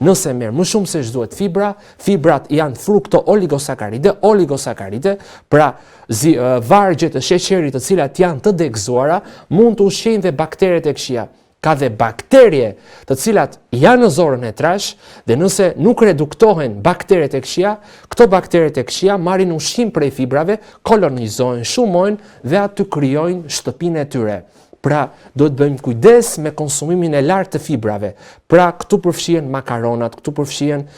nëse merr më shumë se ç'duhet fibra, fibrat janë frukto-oligosakaride, pra vargjet e sheqerit të cilat janë të degëzuara mund të ushqejnë dhe bakteret e këqija. Ka dhe bakterje të cilat janë në zorën e trash dhe nëse nuk reduktohen bakteret e këqija, këto bakteret e këqija marrin ushqim prej fibrave, kolonizohen, shumojnë dhe aty krijojnë shtëpinë e tyre. Pra, do të bëjmë kujdes me konsumimin e lartë të fibrave. Pra, këtu përfshihen makaronat, këtu përfshihen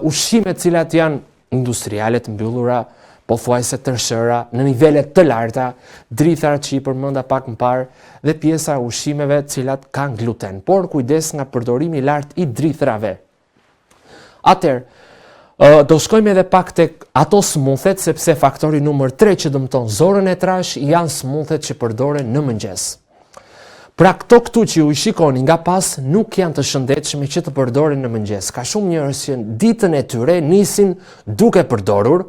ushqimet cilat janë industriale të mbyllura, pothuajse tërshëra, në nivelet të larta, dritharat që i përmenda pak më parë dhe pjesa e ushqimeve cilat kanë gluten, por kujdes nga përdorimi i lartë i drithrave. Atëherë, do shkojmë edhe pak tek ato smuthet, sepse faktori numër 3 që dëmton zorën e trash janë smuthet që përdoren në mëngjes. Pra këto këtu që ju i shikoni nga pas nuk janë të shëndetshme që të përdoren në mëngjes. Ka shumë njerëz që ditën e tyre nisin duke përdorur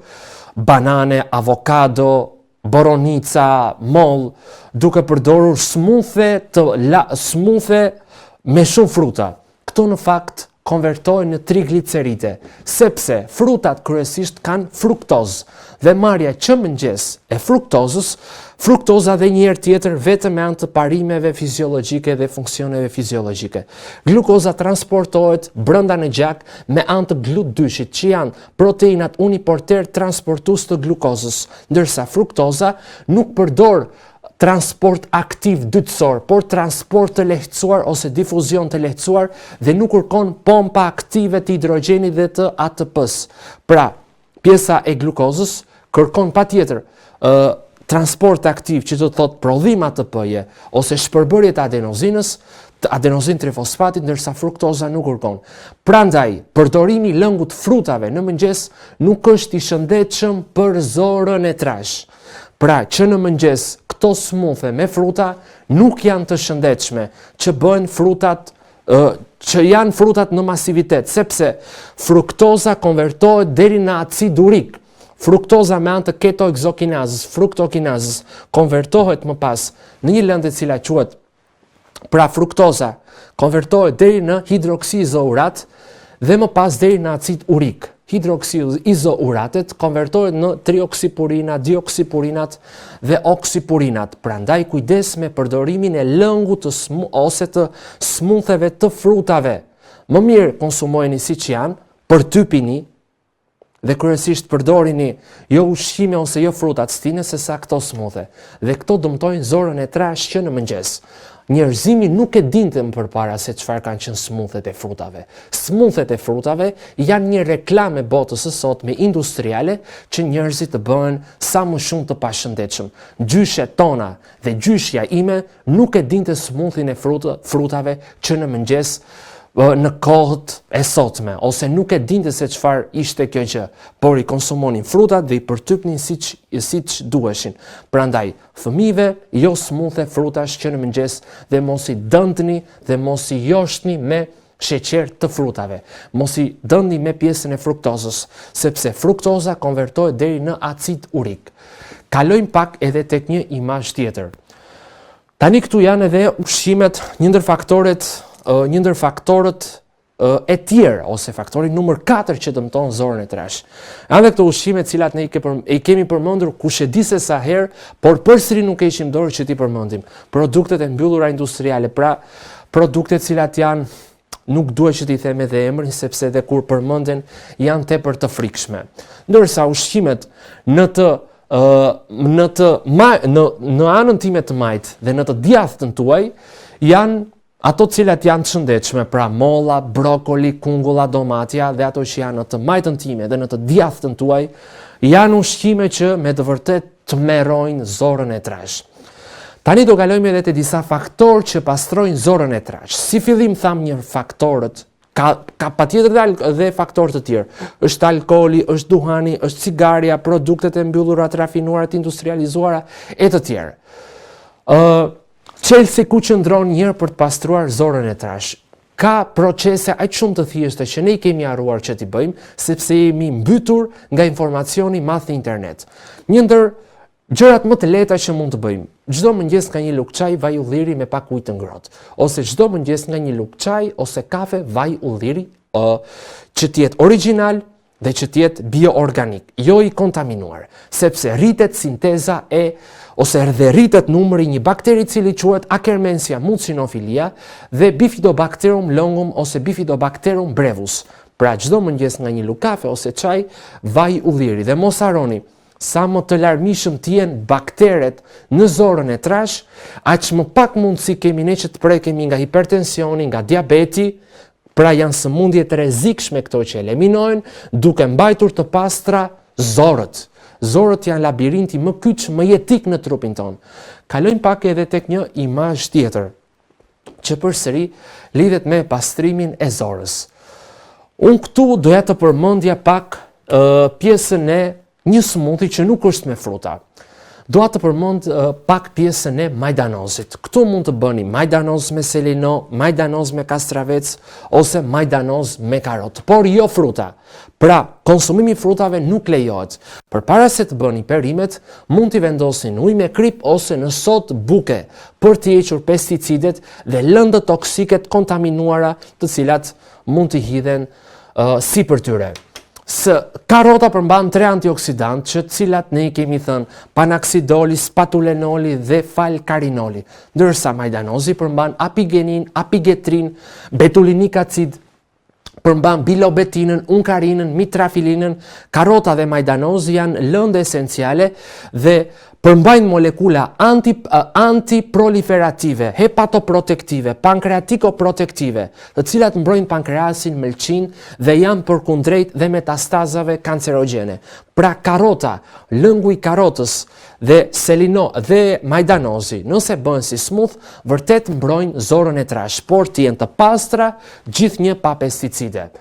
banane, avokado, boronica, moll, duke përdorur smuthe me shumë fruta. Këto në fakt konvertohen në trigliceride, sepse frutat kryesisht kanë fruktozë dhe marrja që mëngjes e fruktoza dhe një herë tjetër vetëm me anë të parimeve fiziologjike dhe funksioneve fiziologjike. Glukoza transportohet brenda në gjak me anë të GLUT2-shit, që janë proteinat uniporter transportues të glukozës, ndërsa fruktoza nuk përdor transport aktiv dytësor, por transport të lehtësuar ose difuzion të lehtësuar dhe nuk kërkon pompa aktive të hidrogenit dhe të ATP-s. Pra, pjesa e glukozës kërkon patjetër transport aktiv, që do të thotë prodhim ATP-je ose shpërbërje të adenozin trifosfatit, ndërsa fruktoza nuk kërkon. Prandaj, përdorimi i lëngut frutave në mëngjes nuk është i shëndetshëm për zorën e trash. Pra, që në mëngjes këto smuthe me fruta nuk janë të shëndetshme, që bëhen që janë frutat në masivitet, sepse fruktoza konvertohet deri në acid urik. Fruktoza me anë të ketoeksokinazës, fruktokinazës, konvertohet më pas në një lëndë e cila quhet, pra fruktoza konvertohet deri në hidroksizourat dhe më pas deri në acid urik. Hidroksizouratet konvertohet në trioksipurinat, dioksipurinat dhe oksipurinat. Prandaj kujdes me përdorimin e lëngut ose të smutheve të frutave. Më mirë konsumojeni siç janë, përtypini dhe kryesisht përdorini jo ushqime ose jo frutat stine sesa këto smuthe. Dhe këto dëmtojnë zorën e trash që në mëngjes. Njerëzimi nuk e dinte më përpara se çfarë kanë qenë smuthet e frutave. Smuthet e frutave janë një reklam e botës së sotme industriale që njerëzit të bëhen sa më shumë të pashëndetshëm. Gjyshja tona dhe gjyshja ime nuk e dinte smuthin e frutave që në mëngjes në kohët e sotme, ose nuk e dinte se çfarë ishte kjo gjë, por i konsumonin frutat dhe i përtypnin siç duheshin. Prandaj, fëmijëve jo smuthe frutash që në mëngjes dhe mos i dëndni dhe mos i joshtni me sheqer të frutave. Mos i dëndni me pjesën e fruktozës, sepse fruktoza konvertohet deri në acid urik. Kalojmë pak edhe tek një imazh tjetër. Tani këtu janë edhe ushqimet, një ndër faktorët e tjerë, ose faktori numër 4 që dëmton zorën e trash. Janë këto ushqime të cilat ne i kemi përmendur kush e di se sa herë, por përsëri nuk e kishim dorë që ti përmendim. Produktet e mbyllura industriale, pra produktet cilat janë, nuk duhet që t'i them edhe emrin, sepse edhe kur përmenden janë tepër të frikshme. Ndërsa ushqimet në anën time të majt dhe në të djathtën tuaj janë ato cilat janë të shëndetshme, pra molla, brokoli, kungulla, domatja dhe ato që janë në të majtën time dhe në të djathtën tuaj, janë ushqime që me të vërtet të merrojnë zorën e trash. Tani do kalojmë edhe te disa faktorë që pastrojnë zorën e trash. Si fillim tham një faktorët, ka patjetër dhe faktorë të tjerë. Është alkooli, është duhani, është cigaria, produktet e mbyllura të rafinuara, të industrializuara e të tjerë. Çelësi ku qëndron njërë për të pastruar zorën e trash. Ka procese aq shumë të thjeshta që ne i kemi harruar që t'i bëjmë, sepse jemi mbytur nga informacioni madh në internet. Një ndër gjërat më të lehta që mund të bëjmë, çdo mëngjes nga një lugë çaj vaj ulliri me pak ujë të ngrohtë, ose çdo mëngjes nga një lugë çaj ose kafe vaj ulliri që t'jetë original dhe që t'jetë bioorganik, jo i kontaminuar, sepse rritet sinteza ose rritet numri një bakteri cili quhet Akkermansia mucinofilia dhe Bifidobacterium longum ose Bifidobacterium brevus. Pra çdo mëngjes nga një lug kafe ose çaj, vaj ulliri dhe mos harroni, sa më të larmishëm t'jenë bakteret në zorën e trash, aq më pak mundësi kemi ne që të prekemi nga hipertensioni, nga diabeti. Pra janë sëmundje të rrezikshme këto që eliminojnë duke mbajtur të pastra zorët. Zorët janë labirinti më kyç, më jetik në trupin tonë. Kalojmë pak edhe tek një imazh tjetër, që përsëri lidhet me pastrimin e zorës. Unë këtu doja të përmendja pak pjesën e një smoothie që nuk është me fruta. Doa të përmend pak pjesën e majdanozit. Këtu mund të bëni majdanoz me selino, majdanoz me kastravec ose majdanoz me karot, por jo fruta. Pra, konsumimi frutave nuk lejohet. Përpara se të bëni perimet, mund t'i vendosni në ujë me krip ose në sodë buke për t'i hequr pesticidet dhe lëndët toksike të kontaminuara, të cilat mund t'i hidhen sipër tyre. Karota përmban 3 antioksidantë, që cilat ne i kemi thënë panaksidoli, spatulenoli dhe falkarinoli, ndërsa majdanozi përmban apigenin, apigetrin, betulinik acid, përmban bilobetinën, unkarinën, mitrafilinën. Karota dhe majdanozi janë lëndë esenciale dhe përmbajnë molekula antiproliferative, hepatoprotektive, pankreatikoprotektive, të cilat mbrojnë pankreasin, mëlçin dhe janë përkundrejt dhe metastazave kancerogjene. Pra karota, lëngu i karotës dhe selino dhe majdanozi, nëse bëhen si smooth, vërtet mbrojnë zorën e trash, por të jenë të pastra, gjithnjë pa pesticide.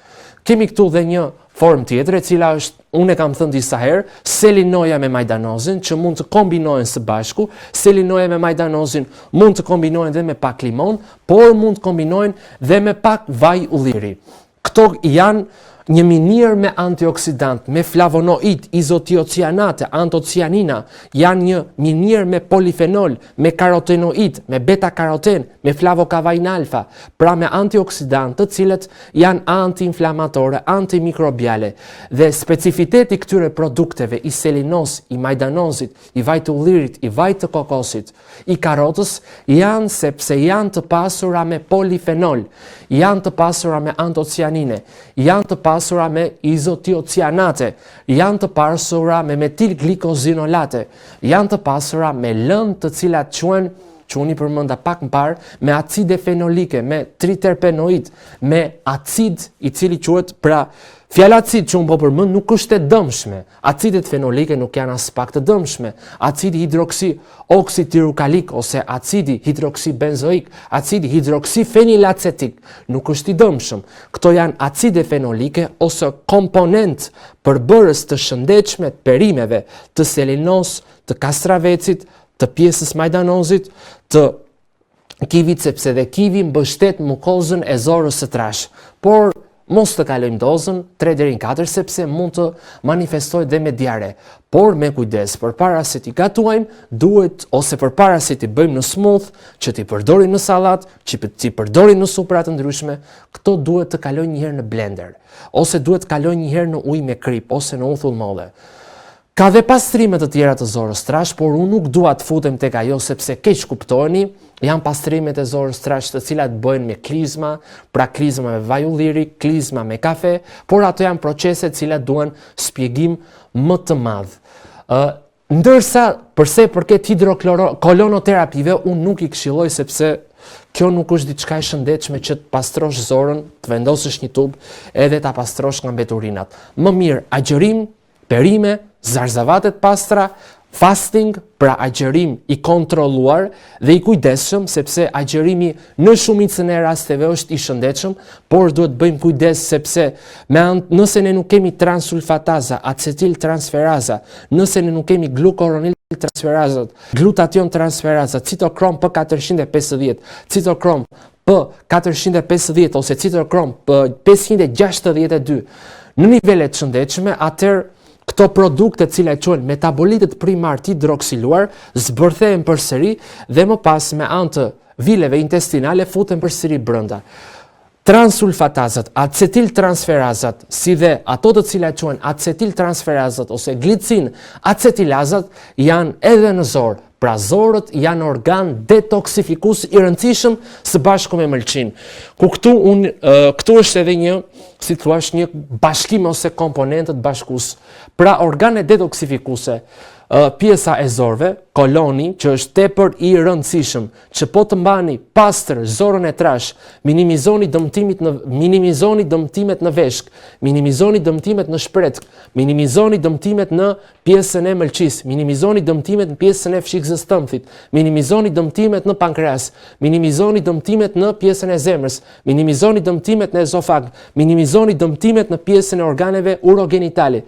Kemi këtu dhe një formë tjetër, e cila është, unë e kam thënë disa herë, selinoja me majdanozin, që mund të kombinohen së bashku. Selinoja me majdanozin mund të kombinohen dhe me pak limon, por mund të kombinohen dhe me pak vaj ulliri. Këto janë një minirë me antioksidant, me flavonoid, izotiocianate, antocianina, janë një minirë me polifenol, me karotenoid, me beta-karoten, me flavokavain alfa, pra me antioksidantë të cilët janë antiinflamatore, antimikrobiale. Dhe specifiteti këtyre produkteve, i selinos, i majdanozit, i vajt të ullirit, i vajt të kokosit, i karotës, janë sepse janë të pasura me polifenol, janë të pasura me antocianine, janë të pasura me izotiocianate, janë të pasura me metilglikozinolate, janë të pasura me lëndë të cilat quhen, që unë i përmenda pak më parë, me acide fenolike, me triterpenoid, me acid i cili quhet, pra fjala acid që unë po përmend nuk është e dëmshme. Acidet fenolike nuk janë as pak të dëmshme. Acidi hidroksi-oksitirukalik ose acidi hidroksibenzoik, acidi hidroksifenilacetik nuk është i dëmshëm. Këto janë acide fenolike ose komponent përbërës të shëndetshme të perimeve të selinos, të kastravecit, të pjesës majdanozit, të kivit, sepse dhe kivi mbështet mukozën e zorës së trash. Por mos të kalojmë dozën 3 deri në 4 sepse mund të manifestojë dhe me diare. Por me kujdes, përpara se t'i gatuajmë, duhet, ose përpara se t'i bëjmë në smooth, që t'i përdorim në sallat, që t'i përdorim në supra të ndryshme, këto duhet të kalojnë një herë në blender, ose duhet të kalojnë një herë në ujë me krip ose në uthull molle. Ka dhe pastrime të tjera të zorës trash, por unë nuk dua të futem tek ajo sepse keq kuptoheni, janë pastrimet e zorës trash të cilat bëhen me klizma, pra klizma me vaj ulliri, klizma me kafe, por ato janë procese të cilat duan shpjegim më të madh. Ndërsa përse përket hidrokolonoterapive, unë nuk i këshilloj sepse kjo nuk është diçka e shëndetshme që të pastrosh zorën, të vendosësh një tub edhe ta pastrosh nga mbeturinat. Më mirë agjërim, perime, zarzavatet pastra, fasting, pra agjërim i kontrolluar dhe i kujdesshëm, sepse agjërimi në shumicën e rasteve është i shëndetshëm, por duhet bëjmë kujdes sepse nëse ne nuk kemi transulfataza, acetil transferaza, nëse ne nuk kemi glukoronil transferazat, glutation transferaza, citokrom P450, citokrom P450 ose citokrom P562 në nivelet shëndetshme, atëherë këto produkte cilat quhen metabolitet primar të hidroksiluar zbërthehen përsëri dhe më pas me anë të vileve intestinale futen përsëri brenda. Transulfatazat, acetiltransferazat, si dhe ato të cilat quhen acetiltransferazat ose glicin acetilazat janë edhe në zor. Pra zorët janë organ detoksifikus i rëndësishëm së bashku me mëlçin. Ku këtu është edhe një, si thua, një bashkim ose komponentët bashkus. Pra organe detoksifikuse, pjesa e zorëve, koloni, që është tepër i rëndësishëm, që po të mbani pastër zorën e trash, minimizoni dëmtimet në veshk, minimizoni dëmtimet në shpretk, minimizoni dëmtimet në pjesën e mëlçis, minimizoni dëmtimet në pjesën e fshikëzës tëmthit, minimizoni dëmtimet në pankreas, minimizoni dëmtimet në pjesën e zemrës, minimizoni dëmtimet në ezofag, minimizoni dëmtimet në pjesën e organeve urogenitale,